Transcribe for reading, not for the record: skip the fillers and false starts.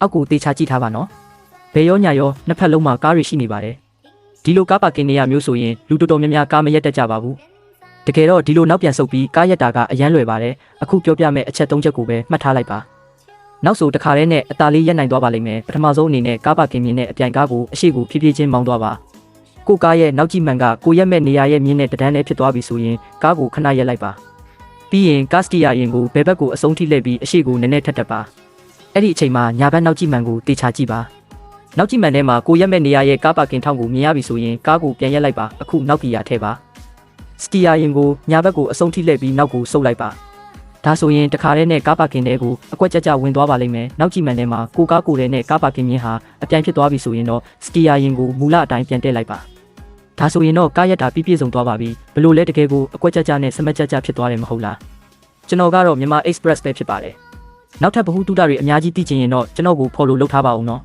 အောက်ကိုတေချာကြည့်ထားပါနော်ဘယ်ရောညာရောနှစ်ဖက်လုံးမှာကားတွေရှိနေပါတယ်ဒီလိုကားပါကင်နေရမျိုးဆိုရင်လူတော်တော်များများကားမရက်တတ်ကြပါဘူးတကယ်တော့ဒီလိုနောက်ပြန်ဆုတ်ပြီးကားရက်တာကအရန်လွယ်ပါတယ်အခုပြောပြမယ့်အချက်၃ချက်ကိုပဲမှတ်ထားလိုက်ပါနောက်ဆိုတခါတည်းနဲ့အသာလေးရက်နိုင်သွားပါလိမ့်မယ်ပထမဆုံးအနေနဲ့ကားပါကင်မြင်နဲ့အပြိုင်ကားကိုအရှိကိုဖြည်းဖြည်းချင်းမောင်းသွားပါကိုကားရဲ့နောက်ကြည့်မှန်ကကိုရက်မဲ့နေရာရဲ့မြင်းနဲ့တန်းနဲ့ဖြစ်သွားပြီဆိုရင်ကားကိုခဏရက်လိုက်ပါပြီးရင်ကားစတီယာရင်ကိုဘယ်ဘက်ကိုအဆုံးထိလှည့်ပြီးအရှိကိုနည်းနည်းထက်တက်ပါအဲ့ဒီအချိန်မှာညာဘက်နောက်ကြည့်မှန်ကိုတေချာကြည့်ပါနောက်ကြည့်မှန်ထဲမှာကိုရက်မဲ့နေရာရဲ့ကားပါကင်ထောင်ကိုမြင်ရပြီဆိုရင်ကားကိုပြန်ရက်လိုက်ပါအခုနောက်ကီယာထည့်ပါစတီယာရင်ကိုညာဘက်ကိုအဆုံးထိလှည့်ပြီးနောက်ကိုဆုပ်လိုက်ပါဒါဆိုရင်တခါတည်းနဲ့ကားပါကင်ထဲကိုအကွက်ကြကြဝင်သွားပါလိမ့်မယ်နောက်ကြည့်မှန်ထဲမှာကိုကားကိုယ်ထဲနဲ့ကားပါကင်မြင်းဟာအပြိုင်ဖြစ်သွားပြီဆိုရင်တော့စတီယာရင်ကိုမူလအတိုင်းပြန်တက်လိုက်ပါဒါဆိုရင်တော့ကားရက်တာပြည့်စုံသွားပါပြီဘလို့လဲတကယ်ကိုအကွက်ကြကြနဲ့စမတ်ကြကြဖြစ်သွားတယ်မဟုတ်လားကျွန်တော်ကတော့မြန်မာ Express ပဲဖြစ်ပါတယ်နောက်ထပ်ဗဟုသုတတွေအများကြီးသိချင်ရင်တော့ကျွန်တော်ကို follow လုပ်ထားပါဦးနော်